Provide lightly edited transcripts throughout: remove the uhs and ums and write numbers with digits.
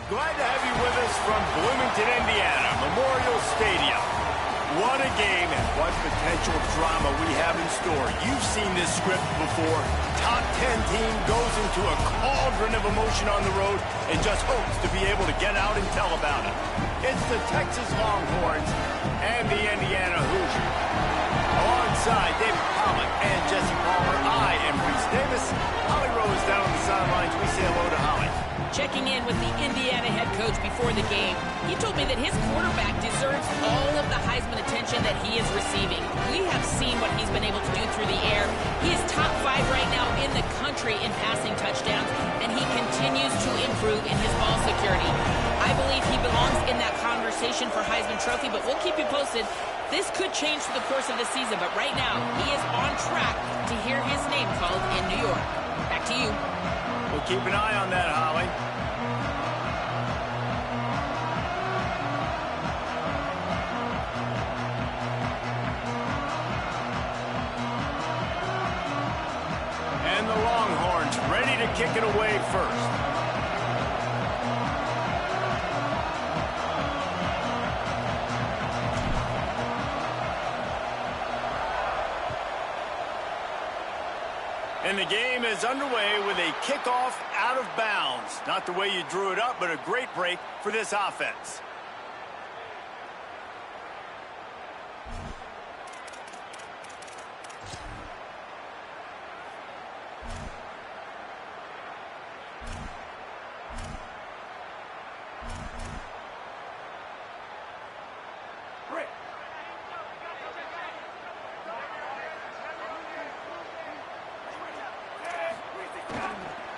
Glad to have you with us from Bloomington, Indiana, Memorial Stadium. What a game and what potential drama we have in store. You've seen this script before. Top 10 team goes into a cauldron of emotion on the road and just hopes to be able to get out and tell about it. It's the Texas Longhorns and the Indiana Hoosiers. Alongside David Pollack and Jesse Palmer, I am Reese Davis. Holly Rose down on the sidelines. We say hello to Holly. Checking in with the Indiana head coach before the game, he told me that his quarterback deserves all of the Heisman attention that he is receiving. We have seen what he's been able to do through the air. He is top 5 right now in the country in passing touchdowns, and he continues to improve in his ball security. I believe he belongs in that conversation for Heisman Trophy, but we'll keep you posted. This could change through the course of the season, but right now, he is on track to hear his name called in New York. Back to you. We'll keep an eye on that, Holly. And the Longhorns ready to kick it away first. And the game is underway with a kickoff out of bounds. Not the way you drew it up, but a great break for this offense.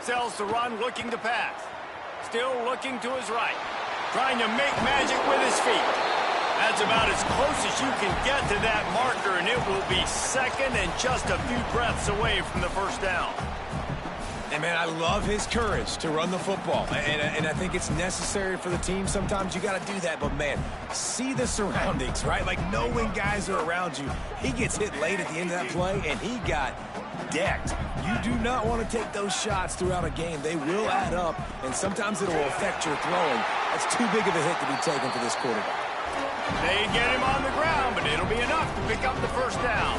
Sells to run, looking to pass. Still looking to his right. Trying to make magic with his feet. That's about as close as you can get to that marker, and it will be second and just a few breaths away from the first down. And, man, I love his courage to run the football. And I think it's necessary for the team. Sometimes you got to do that. But, man, see the surroundings, right? Like, know when guys are around you. He gets hit late at the end of that play, and he got decked. You do not want to take those shots throughout a game. They will add up, and sometimes it will affect your throwing. That's too big of a hit to be taken for this quarterback. They get him on the ground, but it'll be enough to pick up the first down.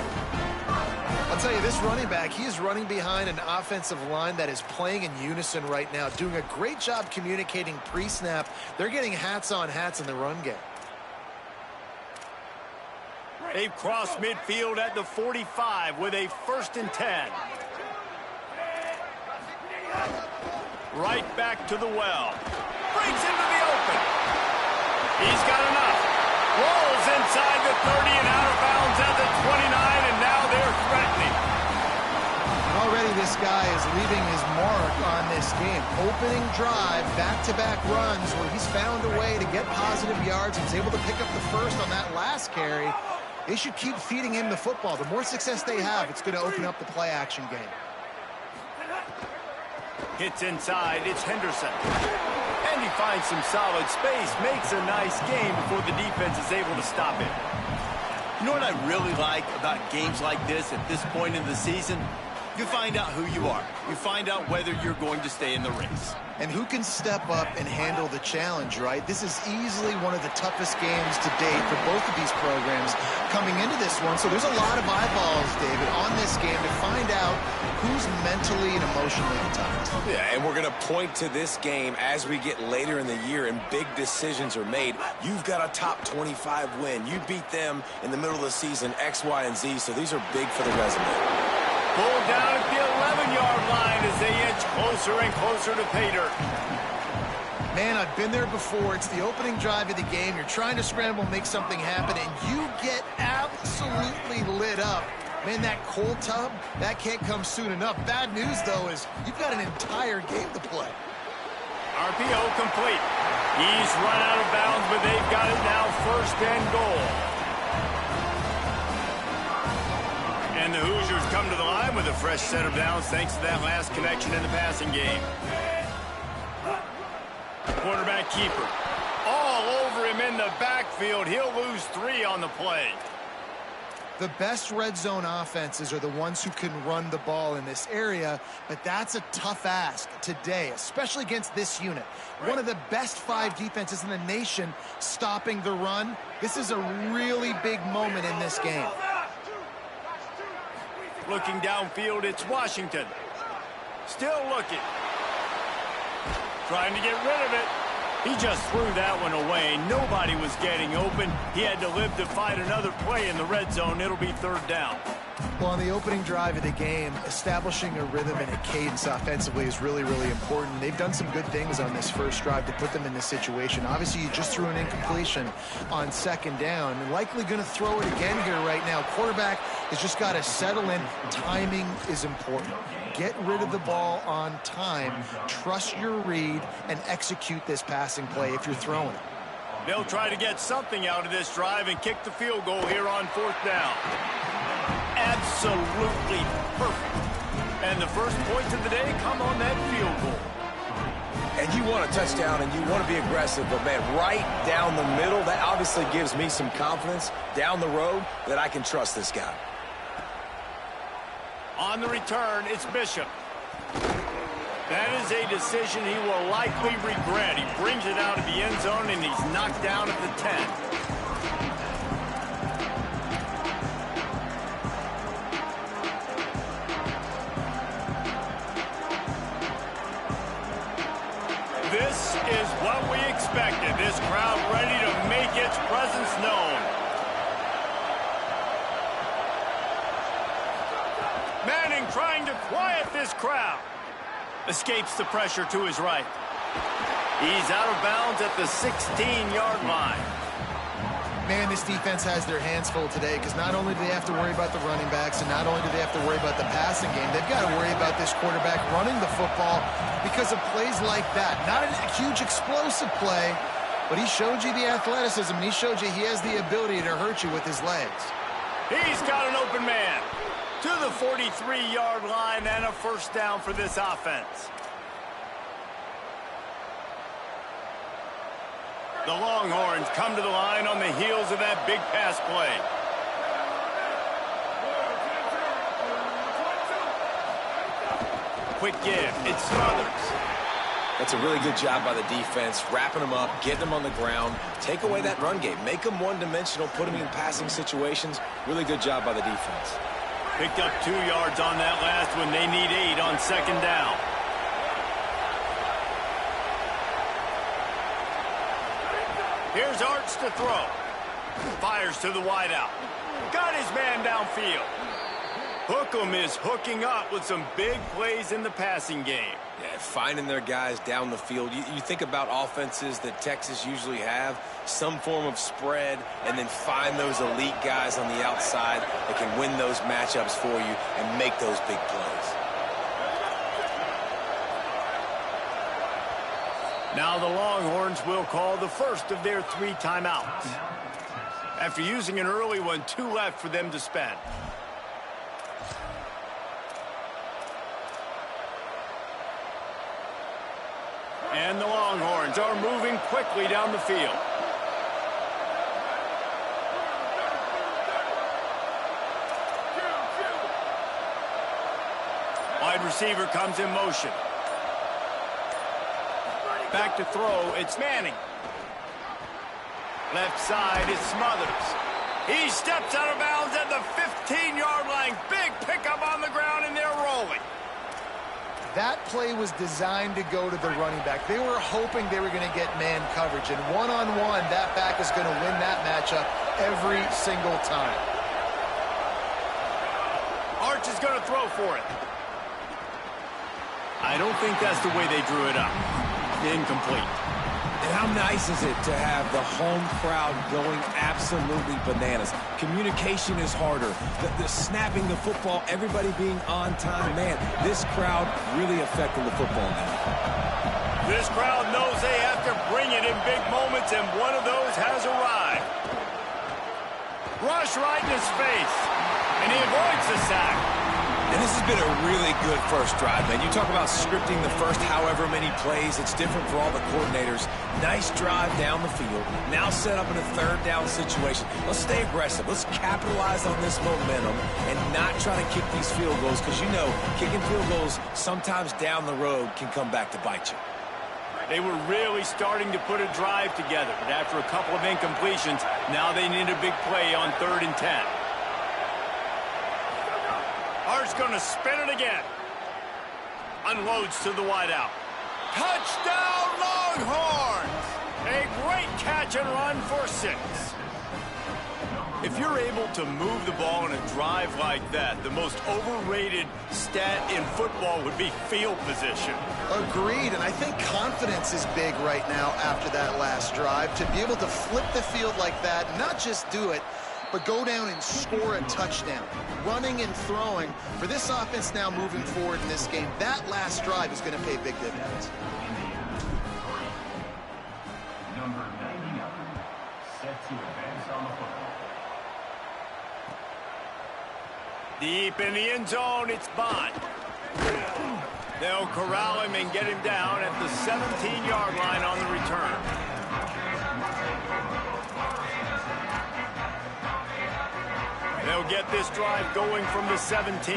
I'll tell you, this running back, he is running behind an offensive line that is playing in unison right now, doing a great job communicating pre-snap. They're getting hats on hats in the run game. They've crossed midfield at the 45 with a 1st and 10. Right back to the well. Breaks into the open. He's got enough. Rolls inside the 30 and out of bounds at the 29, and now they're threatening. Already this guy is leaving his mark on this game. Opening drive, back-to-back runs where he's found a way to get positive yards. He's able to pick up the first on that last carry. They should keep feeding him the football. The more success they have, it's going to open up the play-action game. Hits inside, it's Henderson. And he finds some solid space, makes a nice game before the defense is able to stop it. You know what I really like about games like this at this point in the season? You find out who you are. You find out whether you're going to stay in the race. And who can step up and handle the challenge, right? This is easily one of the toughest games to date for both of these programs coming into this one. So there's a lot of eyeballs, David, on this game to find out who's mentally and emotionally the toughest. Yeah, and we're going to point to this game as we get later in the year and big decisions are made. You've got a top 25 win. You beat them in the middle of the season, X, Y, and Z, so these are big for the resume. Pulled down at the 11-yard line as they inch closer and closer to pay dirt. Man, I've been there before. It's the opening drive of the game. You're trying to scramble, make something happen, and you get absolutely lit up. Man, that cold tub, that can't come soon enough. Bad news, though, is you've got an entire game to play. RPO complete. He's run out of bounds, but they've got it now 1st and goal. And the Hoosiers come to the line with a fresh set of downs thanks to that last connection in the passing game. Quarterback keeper. All over him in the backfield. He'll lose 3 on the play. The best red zone offenses are the ones who can run the ball in this area, but that's a tough ask today, especially against this unit. One of the best 5 defenses in the nation stopping the run. This is a really big moment in this game. Looking downfield, it's Washington. Still looking. Trying to get rid of it. He just threw that one away. Nobody was getting open. He had to live to fight another play in the red zone. It'll be 3rd down. Well, on the opening drive of the game, establishing a rhythm and a cadence offensively is really, really important. They've done some good things on this first drive to put them in this situation. Obviously, you just threw an incompletion on 2nd down, and likely going to throw it again here right now. Quarterback has just got to settle in. Timing is important. Get rid of the ball on time. Trust your read and execute this passing play if you're throwing it. They'll try to get something out of this drive and kick the field goal here on 4th down. Absolutely perfect. And the first points of the day come on that field goal. And you want a touchdown and you want to be aggressive, but man, right down the middle, that obviously gives me some confidence down the road that I can trust this guy. On the return, it's Bishop. That is a decision he will likely regret. He brings it out of the end zone and he's knocked down at the 10. This is what we expected. This crowd ready to make its presence known. Manning trying to quiet this crowd. Escapes the pressure to his right. He's out of bounds at the 16-yard line. Man, this defense has their hands full today because not only do they have to worry about the running backs and not only do they have to worry about the passing game, they've got to worry about this quarterback running the football because of plays like that. Not a huge explosive play, but he showed you the athleticism and he showed you he has the ability to hurt you with his legs. He's got an open man to the 43-yard line and a 1st down for this offense. The Longhorns come to the line on the heels of that big pass play. Quick give. It's Smothers. That's a really good job by the defense, wrapping them up, getting them on the ground, take away that run game, make them one-dimensional, put them in passing situations. Really good job by the defense. Picked up 2 yards on that last one. They need 8 on 2nd down. Here's Arch to throw. Fires to the wideout. Got his man downfield. Hookem is hooking up with some big plays in the passing game. Yeah, finding their guys down the field. You think about offenses that Texas usually have, some form of spread, and then find those elite guys on the outside that can win those matchups for you and make those big plays. Now the Longhorns will call the first of their 3 timeouts. After using an early one, 2 left for them to spend. And the Longhorns are moving quickly down the field. Wide receiver comes in motion. Back to throw, it's Manning. Left side is Smothers. He steps out of bounds at the 15-yard line. Big pickup on the ground, and they're rolling. That play was designed to go to the running back. They were hoping they were going to get man coverage, and one-on-one, that back is going to win that matchup every single time. Arch is going to throw for it. I don't think that's the way they drew it up. Incomplete. And how nice is it to have the home crowd going absolutely bananas? Communication is harder. The snapping the football, everybody being on time. Man, this crowd really affecting the football now. This crowd knows they have to bring it in big moments, and one of those has arrived. Rush right in his face, and he avoids the sack. And this has been a really good first drive, man. You talk about scripting the first however many plays. It's different for all the coordinators. Nice drive down the field. Now set up in a third down situation. Let's stay aggressive. Let's capitalize on this momentum and not try to kick these field goals because, you know, kicking field goals sometimes down the road can come back to bite you. They were really starting to put a drive together, but after a couple of incompletions, now they need a big play on 3rd and 10. Hart's going to spin it again. Unloads to the wideout. Touchdown, Longhorns! A great catch and run for 6. If you're able to move the ball in a drive like that, the most overrated stat in football would be field position. Agreed, and I think confidence is big right now after that last drive. To be able to flip the field like that, not just do it, but go down and score a touchdown. Running and throwing, for this offense now moving forward in this game, that last drive is going to pay big dividends. Number 99, set to advance on the football. Deep in the end zone, it's Bond. They'll corral him and get him down at the 17-yard line on the return. They'll get this drive going from the 17.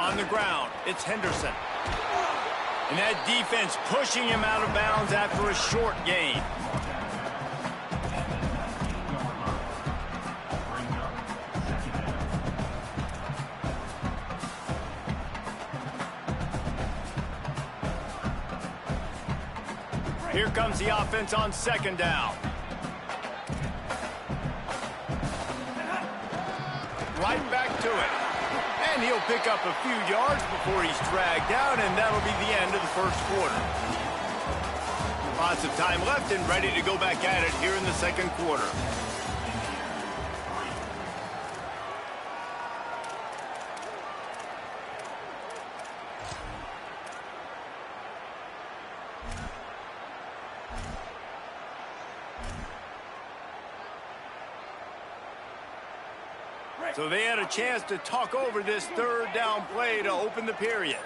On the ground, it's Henderson. And that defense pushing him out of bounds after a short gain. Here comes the offense on 2nd down. Right back to it. And he'll pick up a few yards before he's dragged down, and that'll be the end of the first quarter. Lots of time left and ready to go back at it here in the 2nd quarter. So they had a chance to talk over this 3rd down play to open the period.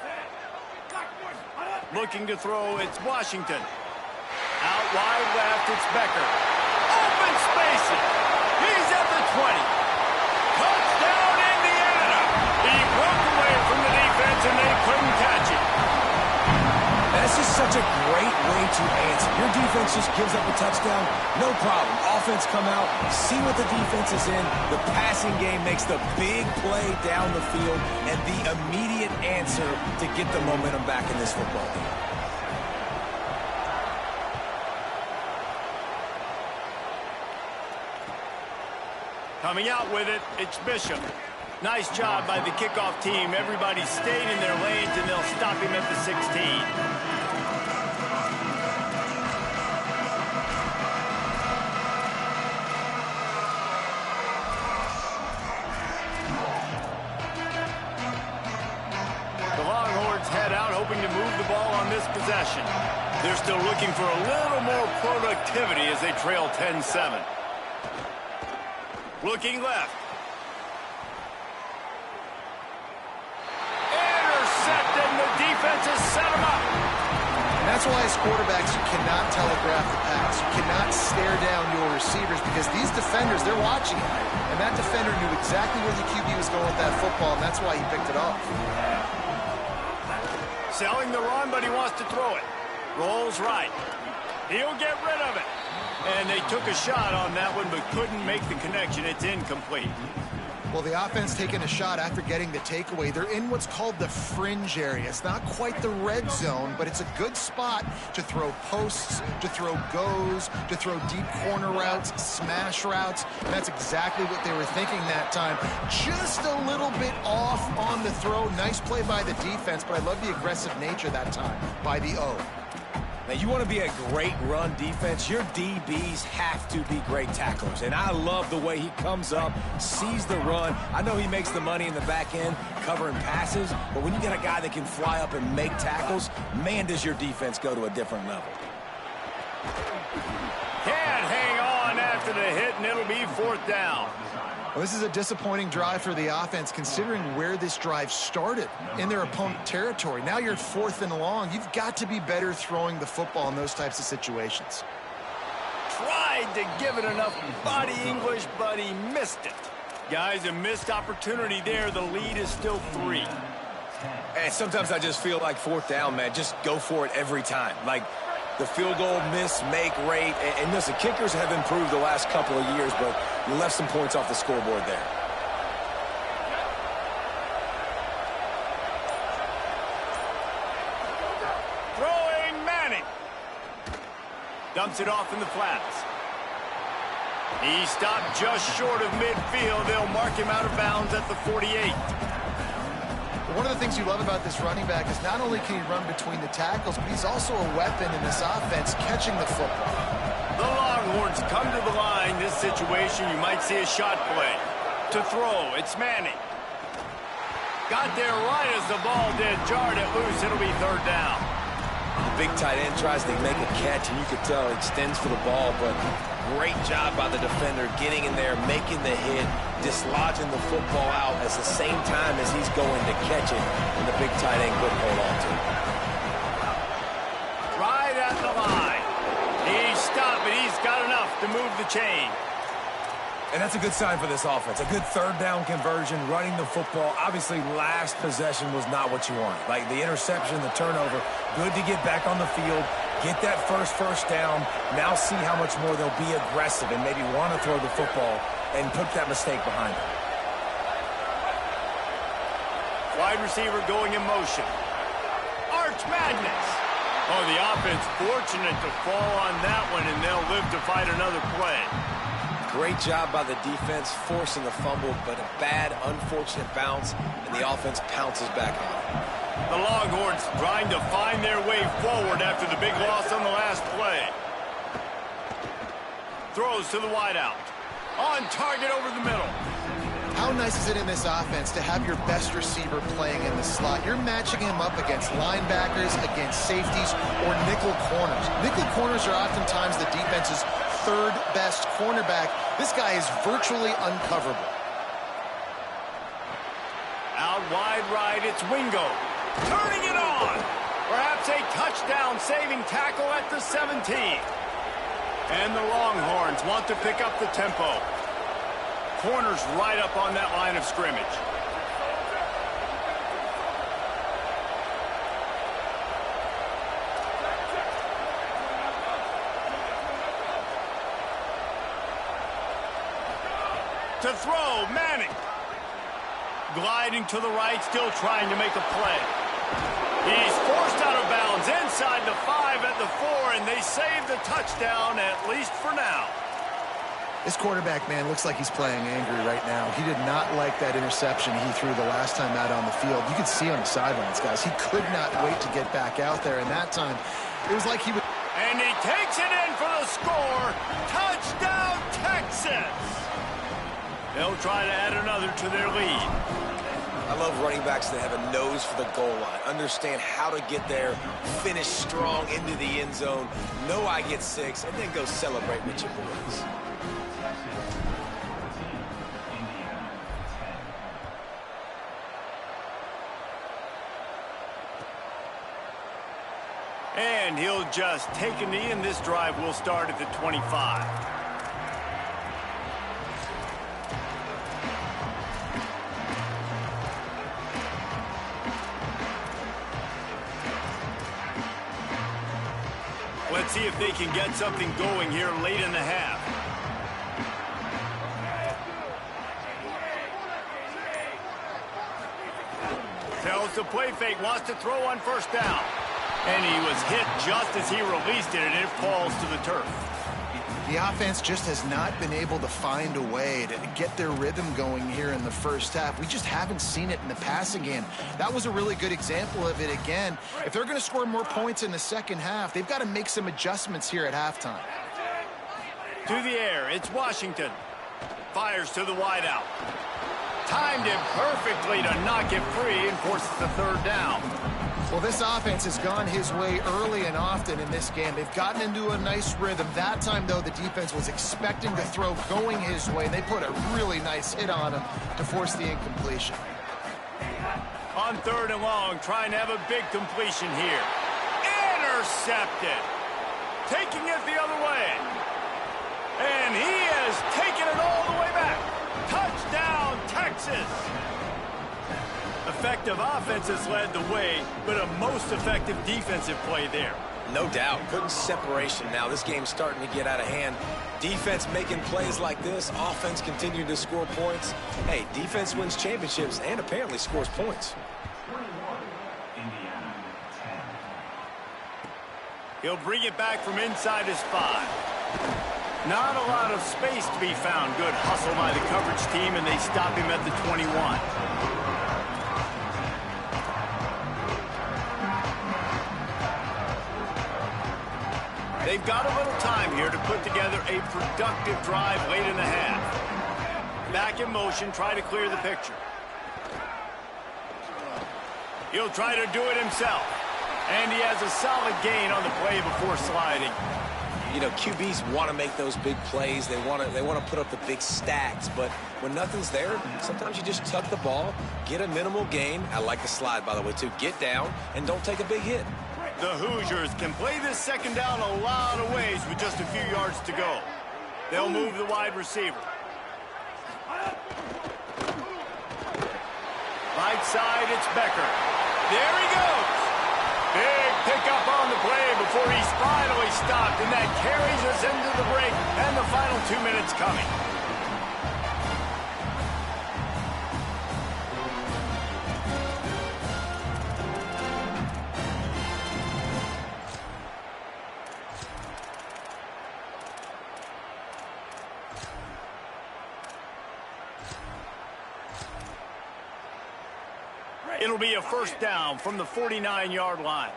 Looking to throw, it's Washington. Out wide left, it's Becker. Open spaces. He's at the 20. Touchdown, Indiana. He broke away from the defense and they couldn't catch him. That's just such a great way to answer. Your defense just gives up a touchdown, no problem. Offense come out, see what the defense is in. The passing game makes the big play down the field and the immediate answer to get the momentum back in this football game. Coming out with it, it's Bishop. Nice job by the kickoff team. Everybody stayed in their lanes, and they'll stop him at the 16. Hoping to move the ball on this possession. They're still looking for a little more productivity as they trail 10-7. Looking left. Intercepted, and the defense has set him up. And that's why as quarterbacks, you cannot telegraph the pass. You cannot stare down your receivers because these defenders, they're watching it. And that defender knew exactly where the QB was going with that football, and that's why he picked it off. Selling the run, but he wants to throw it. Rolls right. He'll get rid of it. And they took a shot on that one, but couldn't make the connection. It's incomplete. Well, the offense taking a shot after getting the takeaway. They're in what's called the fringe area. It's not quite the red zone, but it's a good spot to throw posts, to throw goes, to throw deep corner routes, smash routes. And that's exactly what they were thinking that time. Just a little bit off on the throw. Nice play by the defense, but I love the aggressive nature that time by the O. And you want to be a great run defense, your DBs have to be great tacklers. And I love the way he comes up, sees the run. I know he makes the money in the back end covering passes, but when you get a guy that can fly up and make tackles, man, does your defense go to a different level. Can't hang on after the hit, and it'll be 4th down. Well, this is a disappointing drive for the offense, considering where this drive started in their opponent territory. Now you're at 4th and long. You've got to be better throwing the football in those types of situations. Tried to give it enough body English, but he missed it. Guys, a missed opportunity there. The lead is still 3. And sometimes I just feel like 4th down, man. Just go for it every time. Like the field goal miss, make rate. And listen, kickers have improved the last couple of years, but you left some points off the scoreboard there. Throwing Manning. Dumps it off in the flats. He stopped just short of midfield. They'll mark him out of bounds at the 48. One of the things you love about this running back is not only can he run between the tackles, but he's also a weapon in this offense catching the football. The Longhorns come to the line. This situation, you might see a shot play. To throw, it's Manning. Got there right as the ball did. Jarred it loose. It'll be 3rd down. The big tight end tries to make a catch, and you could tell he extends for the ball, but great job by the defender getting in there, making the hit, dislodging the football out at the same time as he's going to catch it, and the big tight end couldn't hold on to it. Right at the line. He stopped, but he's got enough to move the chain. And that's a good sign for this offense. A good 3rd down conversion, running the football. Obviously, last possession was not what you wanted. Like the interception, the turnover, good to get back on the field, get that first down. Now see how much more they'll be aggressive and maybe want to throw the football and put that mistake behind them. Wide receiver going in motion. Arch Madness. Oh, the offense fortunate to fall on that one, and they'll live to fight another play. Great job by the defense forcing the fumble, but a bad, unfortunate bounce, and the offense pounces back on it. The Longhorns trying to find their way forward after the big loss on the last play. Throws to the wideout. On target over the middle. How nice is it in this offense to have your best receiver playing in the slot? You're matching him up against linebackers, against safeties, or nickel corners. Nickel corners are oftentimes the defense's 3rd best cornerback. This guy is virtually uncoverable. Out wide right, it's Wingo. Turning it on. Perhaps a touchdown-saving tackle at the 17. And the Longhorns want to pick up the tempo. Corners right up on that line of scrimmage. To throw, Manning. Gliding to the right, still trying to make a play. He's forced out of bounds inside the 5 at the 4, and they save the touchdown, at least for now. This quarterback, man, looks like he's playing angry right now. He did not like that interception he threw the last time out on the field. You could see on the sidelines, guys. He could not wait to get back out there, and that time, it was like he would... And he takes it in for the score. Touchdown, Texas! They'll try to add another to their lead. I love running backs that have a nose for the goal line, understand how to get there, finish strong into the end zone, know I get 6, and then go celebrate with your boys. And he'll just take a knee, and this drive will start at the 25. Let's see if they can get something going here late in the half. Tells the play fake, wants to throw on 1st down. And he was hit just as he released it, and it falls to the turf. The offense just has not been able to find a way to get their rhythm going here in the first half. We just haven't seen it in the passing game. That was a really good example of it again. If they're going to score more points in the second half, they've got to make some adjustments here at halftime. To the air, it's Washington. Fires to the wideout. Timed it perfectly to knock it free and forces the third down. Well, this offense has gone his way early and often in this game. They've gotten into a nice rhythm. That time, though, the defense was expecting the throw going his way, and they put a really nice hit on him to force the incompletion. On third and long, trying to have a big completion here. Intercepted. Taking it the other way. And he has taken it all the way back. Touchdown, Texas. Effective offense has led the way, but a most effective defensive play there. No doubt. Good separation now. This game's starting to get out of hand. Defense making plays like this. Offense continuing to score points. Hey, defense wins championships and apparently scores points. Indiana, 10. He'll bring it back from inside his 5. Not a lot of space to be found. Good hustle by the coverage team, and they stop him at the 21. They've got a little time here to put together a productive drive late in the half. Back in motion, try to clear the picture. He'll try to do it himself. And he has a solid gain on the play before sliding. You know, QBs want to make those big plays. They want to put up the big stacks. But when nothing's there, sometimes you just tuck the ball, get a minimal gain. I like the slide, by the way, too. Get down and don't take a big hit. The Hoosiers can play this second down a lot of ways with just a few yards to go. They'll move the wide receiver. Right side, it's Becker. There he goes. Big pickup on the play before he's finally stopped, and that carries us into the break and the final 2 minutes coming. It'll be a first down from the 49-yard line.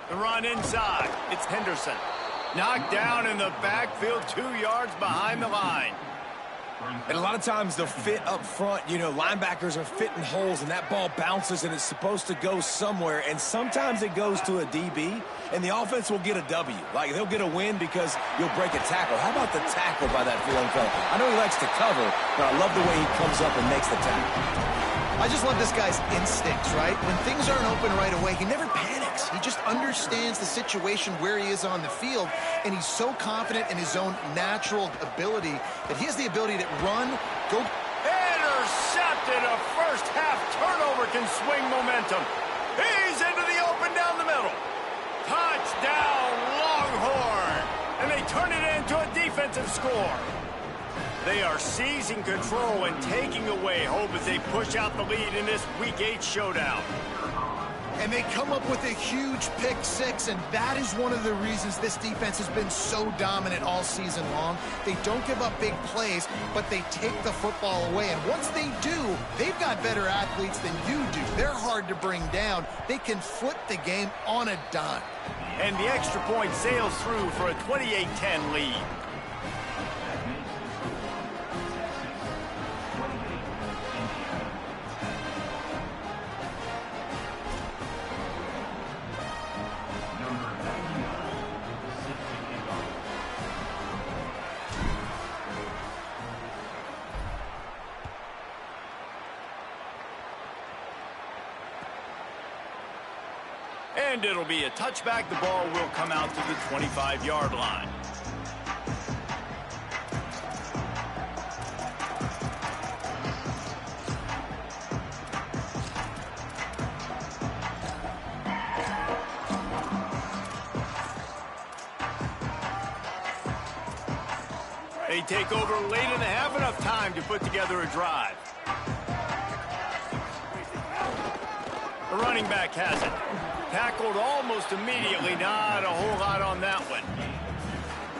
The run inside. It's Henderson. Knocked down in the backfield, 2 yards behind the line. And a lot of times the fit up front, you know, linebackers are fitting holes and that ball bounces and it's supposed to go somewhere. And sometimes it goes to a DB and the offense will get a W. Like they'll get a win because you'll break a tackle. How about the tackle by that young fella? I know he likes to cover, but I love the way he comes up and makes the tackle. I just love this guy's instincts, right? When things aren't open right away, he never panics. He just understands the situation where he is on the field, and he's so confident in his own natural ability that he has the ability to run, go. Intercepted. A first half turnover can swing momentum. He's into the open down the middle. Touchdown, Longhorn. And they turn it into a defensive score. They are seizing control and taking away hope as they push out the lead in this Week 8 showdown. And they come up with a huge pick six, and that is one of the reasons this defense has been so dominant all season long. They don't give up big plays, but they take the football away. And once they do, they've got better athletes than you do. They're hard to bring down. They can flip the game on a dime. And the extra point sails through for a 28-10 lead. And it'll be a touchback. The ball will come out to the 25-yard line. They take over late in the half, enough time to put together a drive. running back has it. Tackled almost immediately. Not a whole lot on that one.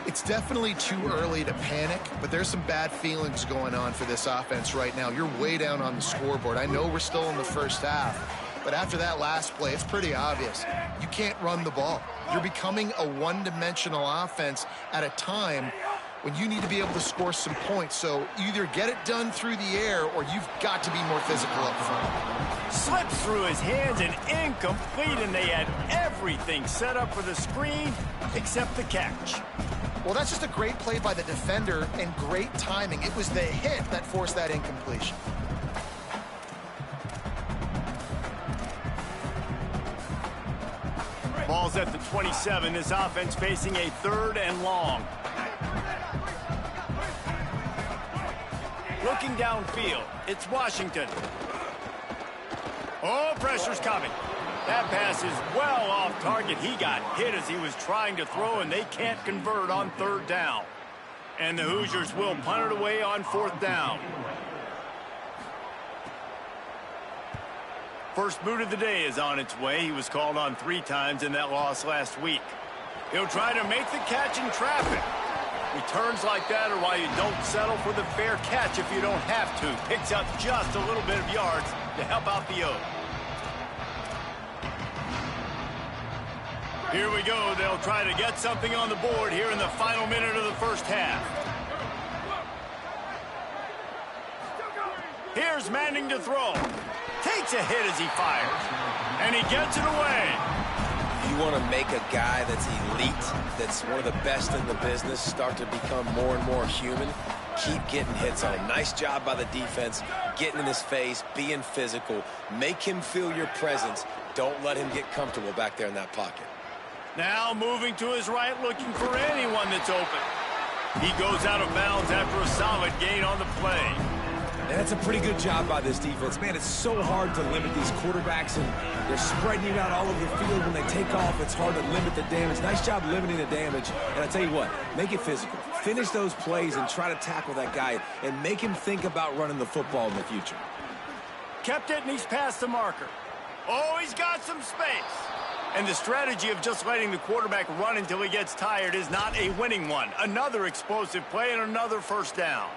It's definitely too early to panic, but there's some bad feelings going on for this offense right now. You're way down on the scoreboard. I know we're still in the first half, but after that last play, it's pretty obvious. You can't run the ball. You're becoming a one-dimensional offense at a time when you need to be able to score some points. So either get it done through the air or you've got to be more physical up front. Slips through his hands and incomplete, and they had everything set up for the screen except the catch. Well, that's just a great play by the defender and great timing. It was the hit that forced that incompletion. Ball's at the 27. This offense facing a 3rd and long. Looking downfield, it's Washington. Oh, pressure's coming. That pass is well off target. He got hit as he was trying to throw, and they can't convert on 3rd down. And the Hoosiers will punt it away on 4th down. First boot of the day is on its way. He was called on 3 times in that loss last week. He'll try to make the catch in traffic. Returns like that are why you don't settle for the fair catch if you don't have to. Picks up just a little bit of yards to help out the O. Here we go. They'll try to get something on the board here in the final minute of the first half. Here's Manning to throw. Takes a hit as he fires. And he gets it away. You want to make a guy that's elite, that's one of the best in the business, start to become more and more human, keep getting hits on him. Nice job by the defense, getting in his face, being physical. Make him feel your presence. Don't let him get comfortable back there in that pocket. Now moving to his right, looking for anyone that's open. He goes out of bounds after a solid gain on the play. And that's a pretty good job by this defense. Man, it's so hard to limit these quarterbacks, and they're spreading it out all over the field. When they take off, it's hard to limit the damage. Nice job limiting the damage. And I tell you what, make it physical. Finish those plays and try to tackle that guy and make him think about running the football in the future. Kept it, and he's past the marker. Oh, he's got some space. And the strategy of just letting the quarterback run until he gets tired is not a winning one. Another explosive play and another first down.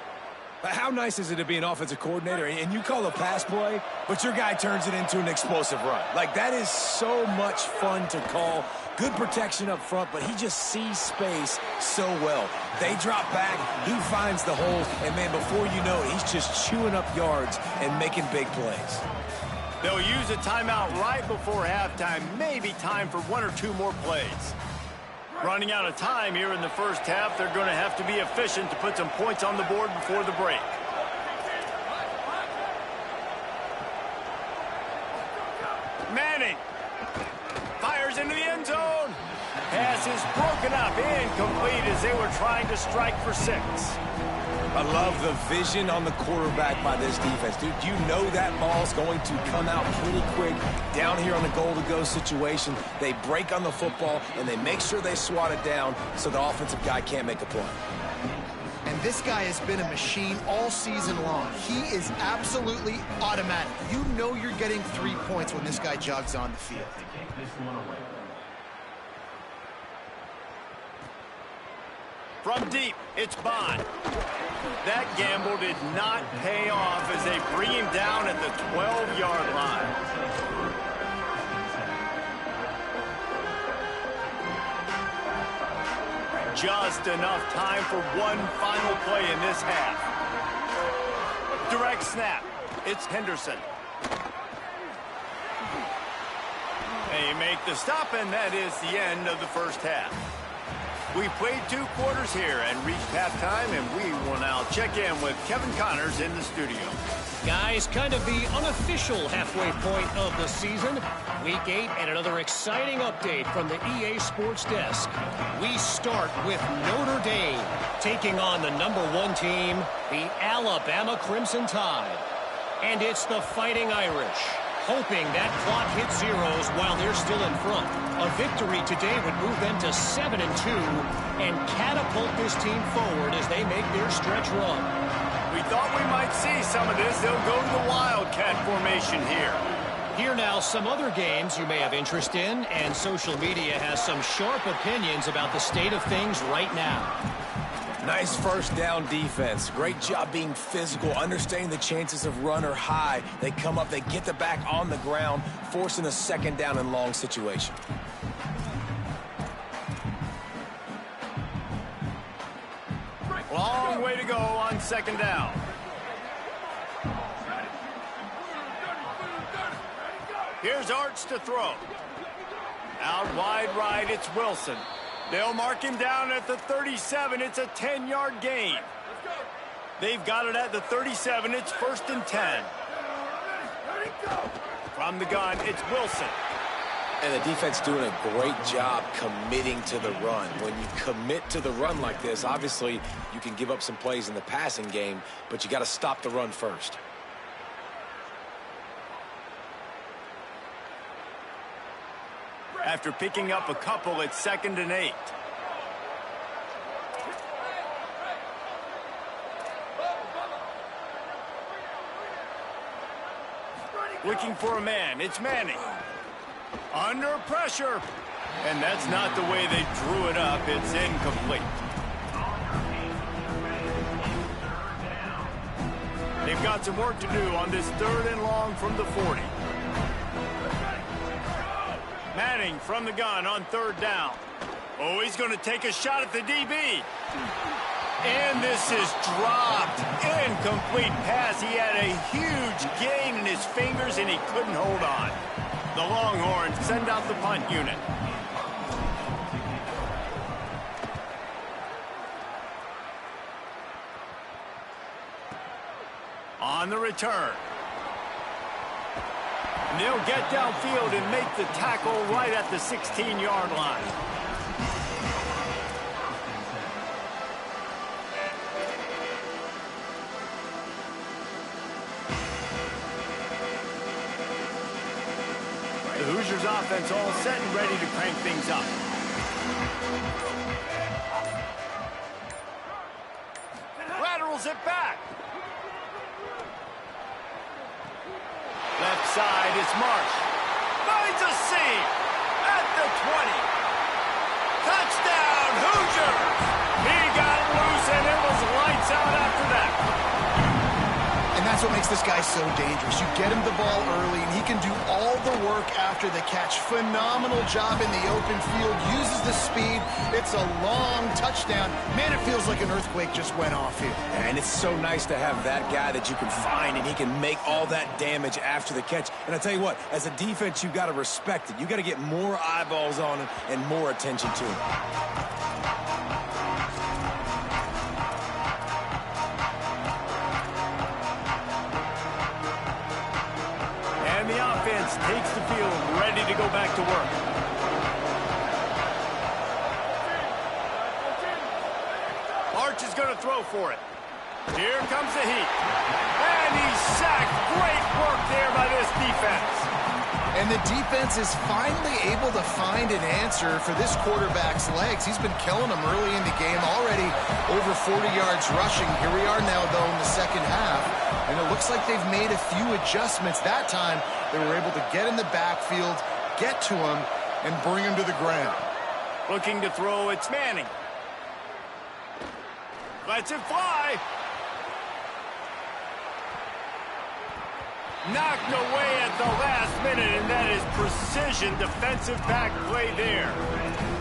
How nice is it to be an offensive coordinator and you call a pass play, but your guy turns it into an explosive run? Like, that is so much fun to call. Good protection up front, but he just sees space so well. They drop back, he finds the hole, and, man, before you know it, he's just chewing up yards and making big plays. They'll use a timeout right before halftime. Maybe time for 1 or 2 more plays. Running out of time here in the first half. They're going to have to be efficient to put some points on the board before the break. Manning fires into the end zone. Pass is broken up, incomplete as they were trying to strike for 6. I love the vision on the quarterback by this defense. Dude, you know that ball's going to come out pretty quick down here on the goal-to-go situation. They break on the football, and they make sure they swat it down so the offensive guy can't make a play. And this guy has been a machine all season long. He is absolutely automatic. You know you're getting 3 points when this guy jogs on the field. From deep, it's Bond. That gamble did not pay off as they bring him down at the 12-yard line. Just enough time for one final play in this half. Direct snap. It's Henderson. They make the stop, and that is the end of the first half. We played 2 quarters here and reached halftime, and we will now check in with Kevin Connors in the studio. Guys, kind of the unofficial halfway point of the season. Week 8 and another exciting update from the EA Sports Desk. We start with Notre Dame taking on the #1 team, the Alabama Crimson Tide. And it's the Fighting Irish, hoping that clock hits zeros while they're still in front. A victory today would move them to 7-2 and catapult this team forward as they make their stretch run. We thought we might see some of this. They'll go to the Wildcat formation here. Here now, some other games you may have interest in, and social media has some sharp opinions about the state of things right now. Nice first down defense. Great job being physical, understanding the chances of run are high. They come up, they get the back on the ground, forcing a second down and long situation. Long way to go on second down. Here's Arch to throw. Out wide right, it's Wilson. They'll mark him down at the 37. It's a 10-yard gain. They've got it at the 37. It's 1st and 10. From the gun, it's Wilson. And the defense doing a great job committing to the run. When you commit to the run like this, obviously you can give up some plays in the passing game, but you got to stop the run first. After picking up a couple, it's 2nd and 8. Looking for a man, it's Manning. Under pressure. And that's not the way they drew it up. It's incomplete. They've got some work to do on this 3rd and long from the 40. Manning from the gun on 3rd down. Oh, he's going to take a shot at the DB. And this is dropped. Incomplete pass. He had a huge gain in his fingers, and he couldn't hold on. The Longhorns send out the punt unit. On the return. And they'll get downfield and make the tackle right at the 16-yard line. The Hoosiers offense all set and ready to crank things up. Laterals it back. Left side is Marsh. Finds a seam at the 20. Touchdown, Hoosiers! He got loose and it was lights out after that. And that's what makes this guy so dangerous. You get him the ball early, and he can do all the work after the catch. Phenomenal job in the open field. Uses the speed. It's a long touchdown. Man, it feels like an earthquake just went off here. And it's so nice to have that guy that you can find, and he can make all that damage after the catch. And I tell you what, as a defense, you've got to respect it. You've got to get more eyeballs on him and more attention to him. And the offense takes the field, ready to go back to work. Arch is going to throw for it. Here comes the heat. And he's sacked. Great work there by this defense. And the defense is finally able to find an answer for this quarterback's legs. He's been killing them early in the game, already over 40 yards rushing. Here we are now, though, in the second half. And it looks like they've made a few adjustments. That time, they were able to get in the backfield, get to him, and bring him to the ground. Looking to throw, it's Manning. Lets it fly. Knocked away at the last minute, and that is precision defensive back play there.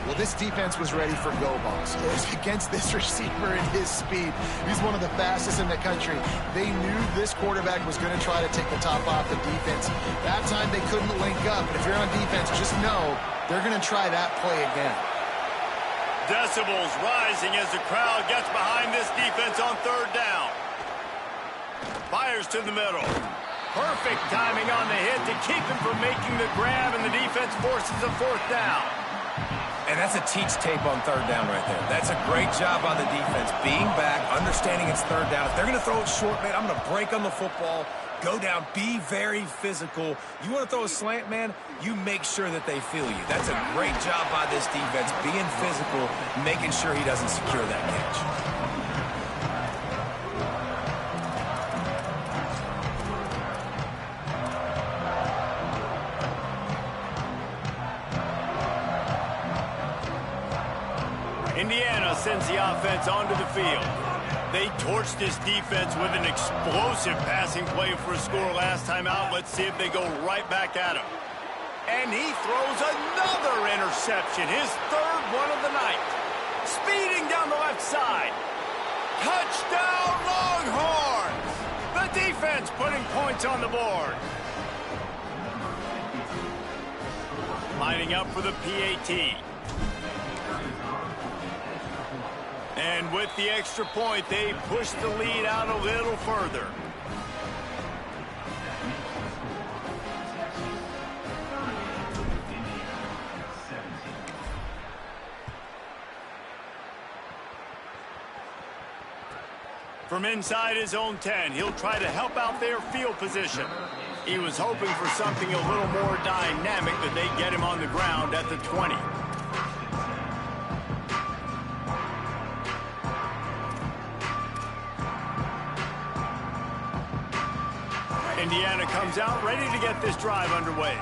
Well, this defense was ready for go balls. It was against this receiver and his speed. He's one of the fastest in the country. They knew this quarterback was going to try to take the top off the defense. That time they couldn't link up. But if you're on defense, just know they're going to try that play again. Decibels rising as the crowd gets behind this defense on 3rd down. Fires to the middle. Perfect timing on the hit to keep him from making the grab, and the defense forces a 4th down. And that's a teach tape on 3rd down right there. That's a great job by the defense. Being back, understanding it's 3rd down. If they're going to throw it short, man, I'm going to break on the football, go down, be very physical. You want to throw a slant, man, you make sure that they feel you. That's a great job by this defense, being physical, making sure he doesn't secure that catch. Indiana sends the offense onto the field. They torched this defense with an explosive passing play for a score last time out. Let's see if they go right back at him. And he throws another interception, his third one of the night. Speeding down the left side. Touchdown, Longhorns! The defense putting points on the board. Lining up for the PAT. And with the extra point, they push the lead out a little further. From inside his own 10, he'll try to help out their field position. He was hoping for something a little more dynamic that they get him on the ground at the 20. Indiana comes out ready to get this drive underway.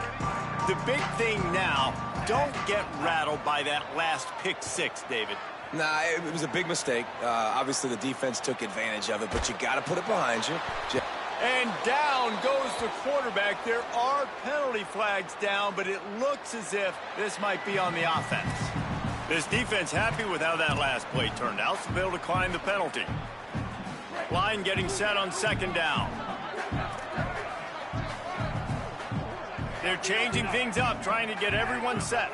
The big thing now, don't get rattled by that last pick six, David. Nah, it was a big mistake. Obviously, the defense took advantage of it, but you got to put it behind you. And down goes the quarterback. There are penalty flags down, but it looks as if this might be on the offense. This defense happy with how that last play turned out, so they'll decline the penalty. Line getting set on second down. They're changing things up, trying to get everyone set.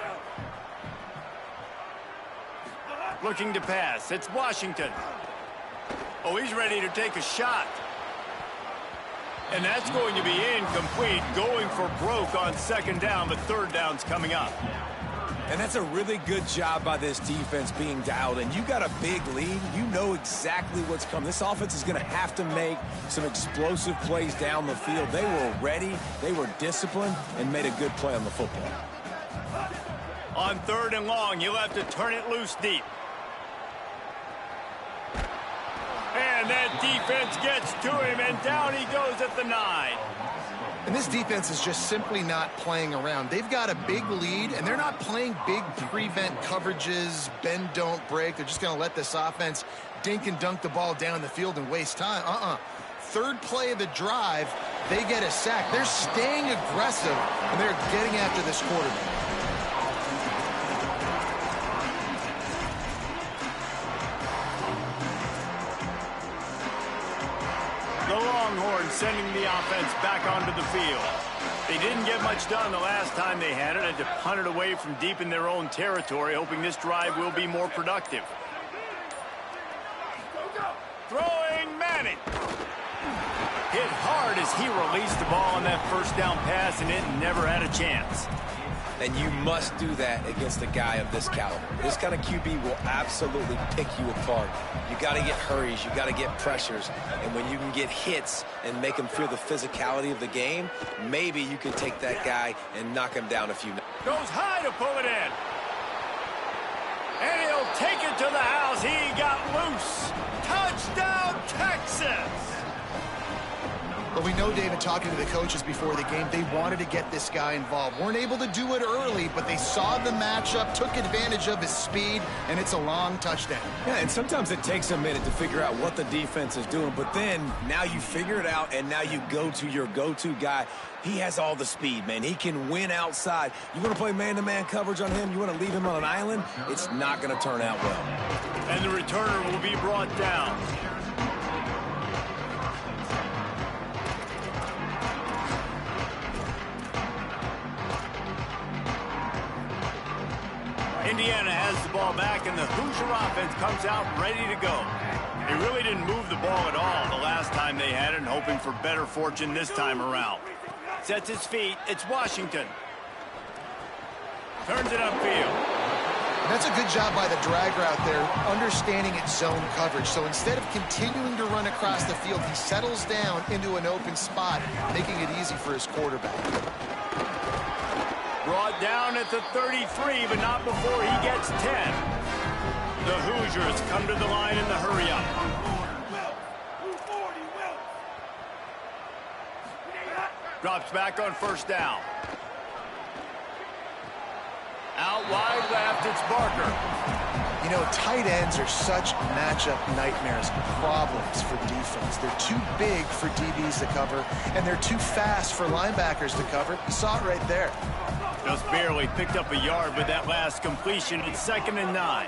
Looking to pass. It's Washington. Oh, he's ready to take a shot. And that's going to be incomplete. Going for broke on second down, but third down's coming up. And that's a really good job by this defense being dialed in. You got a big lead. You know exactly what's coming. This offense is going to have to make some explosive plays down the field. They were ready, they were disciplined, and made a good play on the football. On third and long, you'll have to turn it loose deep. And that defense gets to him, and down he goes at the 9. And this defense is just simply not playing around. They've got a big lead, and they're not playing big prevent coverages, bend, don't break. They're just going to let this offense dink and dunk the ball down the field and waste time. Third play of the drive, they get a sack. They're staying aggressive, and they're getting after this quarterback. Sending the offense back onto the field. They didn't get much done the last time they had it. Had to punt it away from deep in their own territory, hoping this drive will be more productive. Throwing Manning. Hit hard as he released the ball on that first down pass, and it never had a chance. And you must do that against a guy of this caliber. This kind of QB will absolutely pick you apart. You got to get hurries. You got to get pressures. And when you can get hits and make him feel the physicality of the game, maybe you can take that guy and knock him down a few. Goes high to pull it in. And he'll take it to the house. He got loose. Touchdown, Texas! But we know, David, talking to the coaches before the game, they wanted to get this guy involved. Weren't able to do it early, but they saw the matchup, took advantage of his speed, and it's a long touchdown. Yeah, and sometimes it takes a minute to figure out what the defense is doing, but then now you figure it out, and now you go to your go-to guy. He has all the speed, man. He can win outside. You want to play man-to-man coverage on him? You want to leave him on an island? It's not going to turn out well. And the returner will be brought down. Indiana has the ball back, and the Hoosier offense comes out ready to go. They really didn't move the ball at all the last time they had it, and hoping for better fortune this time around. Sets his feet. It's Washington. Turns it upfield. That's a good job by the drag route there, understanding its zone coverage. So instead of continuing to run across the field, he settles down into an open spot, making it easy for his quarterback. Brought down at the 33, but not before he gets 10. The Hoosiers come to the line in the hurry-up. Drops back on first down. Out wide left, it's Barker. You know, tight ends are such matchup nightmares, problems for defense. They're too big for DBs to cover, and they're too fast for linebackers to cover. You saw it right there. Just barely picked up a yard with that last completion. It's 2nd and 9.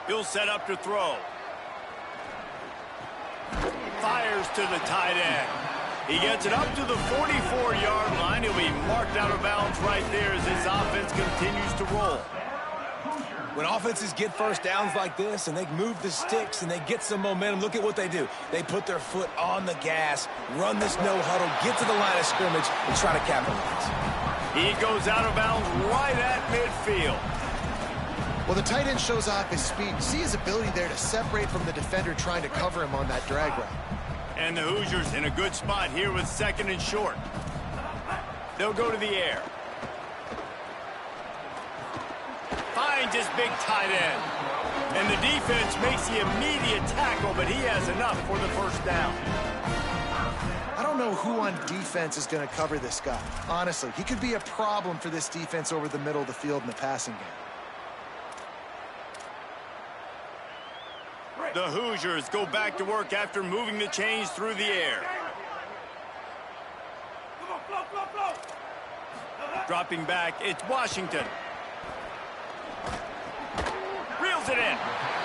He'll set up to throw. Fires to the tight end. He gets it up to the 44-yard line. He'll be marked out of bounds right there as his offense continues to roll. When offenses get first downs like this and they move the sticks and they get some momentum, look at what they do. They put their foot on the gas, run this no huddle, get to the line of scrimmage, and try to capitalize. He goes out of bounds right at midfield. Well, the tight end shows off his speed. See his ability there to separate from the defender trying to cover him on that drag route. And the Hoosiers in a good spot here with 2nd and short. They'll go to the air. Finds his big tight end. And the defense makes the immediate tackle, but he has enough for the first down. I don't know who on defense is going to cover this guy. Honestly, he could be a problem for this defense over the middle of the field in the passing game. The Hoosiers go back to work after moving the chains through the air. Dropping back, it's Washington. Reels it in.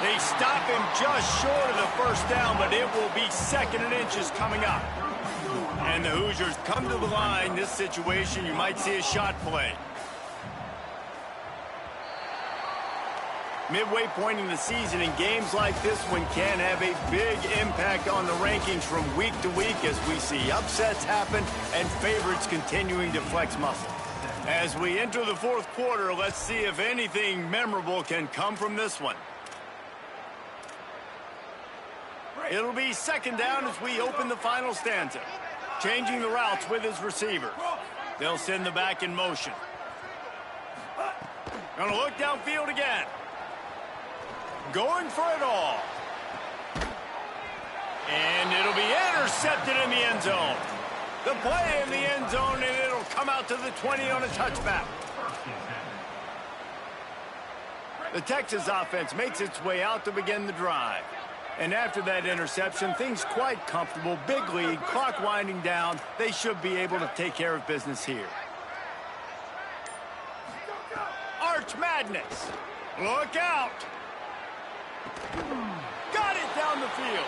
They stop him just short of the first down, but it will be 2nd and inches coming up. And the Hoosiers come to the line. This situation, you might see a shot play. Midway point in the season, and games like this one can have a big impact on the rankings from week to week as we see upsets happen and favorites continuing to flex muscle. As we enter the 4th quarter, let's see if anything memorable can come from this one. It'll be 2nd down as we open the final stanza. Changing the routes with his receivers. They'll send the back in motion. Gonna look downfield again. Going for it all. And it'll be intercepted in the end zone. The play in the end zone, and it'll come out to the 20 on a touchback. The Texas offense makes its way out to begin the drive. And after that interception, things quite comfortable. Big lead, clock winding down. They should be able to take care of business here. Arch Madness. Look out. Got it down the field.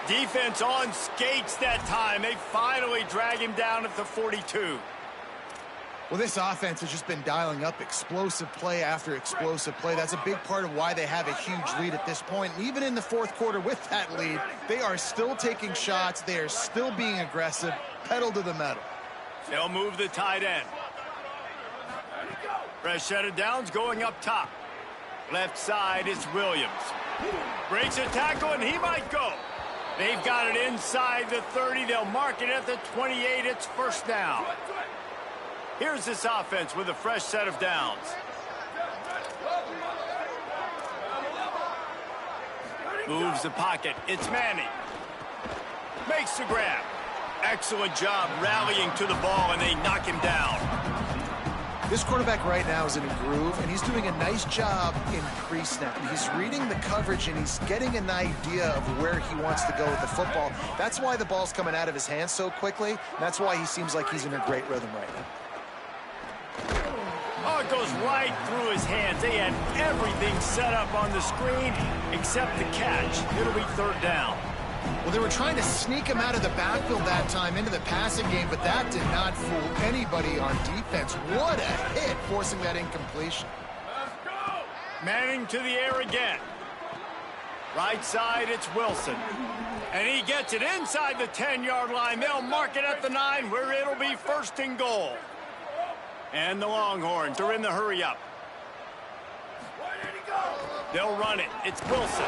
Defense on skates that time. They finally drag him down at the 42. Well, this offense has just been dialing up explosive play after explosive play. That's a big part of why they have a huge lead at this point. And even in the 4th quarter with that lead, they are still taking shots. They are still being aggressive. Pedal to the metal. They'll move the tight end. Fresh set of downs going up top. Left side, it's Williams. Breaks a tackle, and he might go. They've got it inside the 30. They'll mark it at the 28. It's 1st down. Here's this offense with a fresh set of downs. Moves the pocket. It's Manning. Makes the grab. Excellent job rallying to the ball, and they knock him down. This quarterback right now is in a groove, and he's doing a nice job in pre-snap. He's reading the coverage, and he's getting an idea of where he wants to go with the football. That's why the ball's coming out of his hands so quickly. That's why he seems like he's in a great rhythm right now. Oh, it goes right through his hands. They had everything set up on the screen except the catch. It'll be 3rd down. Well, they were trying to sneak him out of the backfield that time into the passing game, but that did not fool anybody on defense. What a hit, forcing that incompletion. Manning to the air again. Right side, it's Wilson. And he gets it inside the 10-yard line. They'll mark it at the 9, where it'll be 1st and goal. And the Longhorns are in the hurry-up. They'll run it. It's Wilson.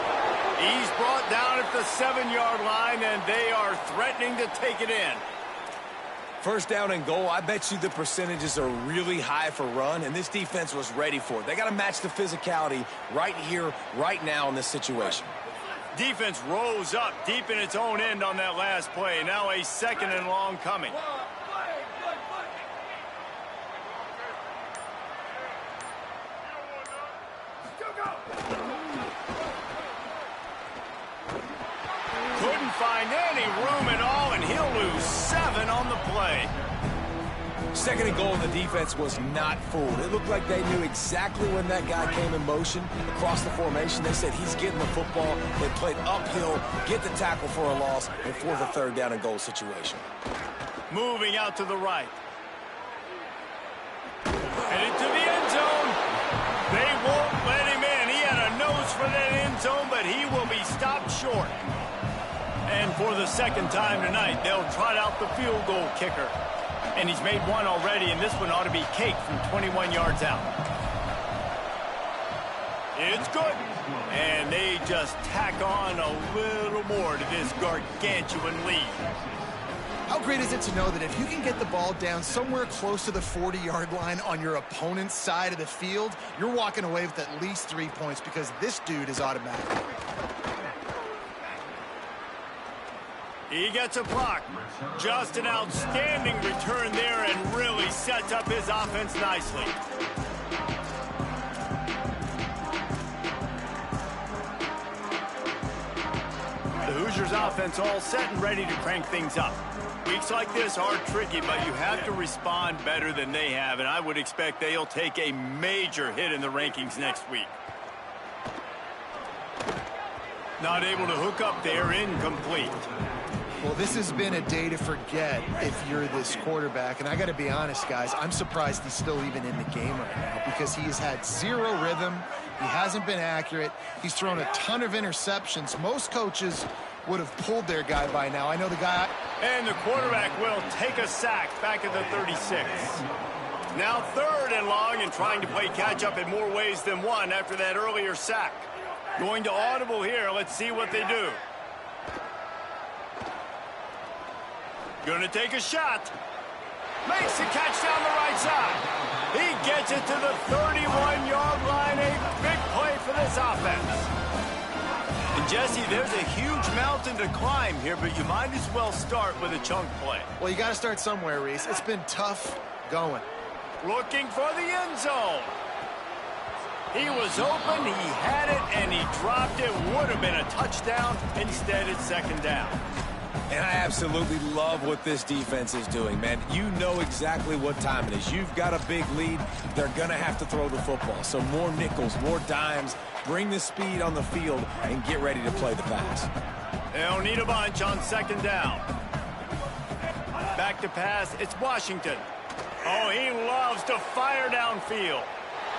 He's brought down at the 7-yard line, and they are threatening to take it in. 1st down and goal, I bet you the percentages are really high for run, and this defense was ready for it. They got to match the physicality right here, right now in this situation. Defense rose up deep in its own end on that last play. Now a 2nd and long coming. find any room at all, and he'll lose 7 on the play. Second and goal, and the defense was not fooled. It looked like they knew exactly when that guy came in motion across the formation. They said he's getting the football. They played uphill, get the tackle for a loss, and force a third down and goal situation. Moving out to the right. Headed to the end zone. They won't let him in. He had a nose for that end zone, but he will be stopped short. And for the second time tonight, they'll trot out the field goal kicker. And he's made one already, and this one ought to be cake from 21 yards out. It's good. And they just tack on a little more to this gargantuan lead. How great is it to know that if you can get the ball down somewhere close to the 40-yard line on your opponent's side of the field, you're walking away with at least 3 points because this dude is automatic. He gets a block. Just an outstanding return there and really sets up his offense nicely. The Hoosiers offense all set and ready to crank things up. Weeks like this are tricky, but you have to respond better than they have, and I would expect they'll take a major hit in the rankings next week. Not able to hook up there, incomplete. Well, this has been a day to forget if you're this quarterback. And I got to be honest, guys, I'm surprised he's still even in the game right now because he has had 0 rhythm. He hasn't been accurate. He's thrown a ton of interceptions. Most coaches would have pulled their guy by now. I know the guy. And the quarterback will take a sack back at the 36. Now 3rd and long and trying to play catch-up in more ways than one after that earlier sack. Going to audible here. Let's see what they do. Going to take a shot. Makes the catch down the right side. He gets it to the 31-yard line. A big play for this offense. And Jesse, there's a huge mountain to climb here, but you might as well start with a chunk play. Well, you got to start somewhere, Reese. It's been tough going. Looking for the end zone. He was open, he had it, and he dropped it. Would have been a touchdown. Instead, it's 2nd down. And I absolutely love what this defense is doing, man. You know exactly what time it is. You've got a big lead. They're going to have to throw the football. So more nickels, more dimes. Bring the speed on the field and get ready to play the pass. They'll need a bunch on 2nd down. Back to pass. It's Washington. Oh, he loves to fire downfield.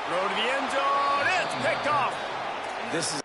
Throw to the end zone. It's picked off. This is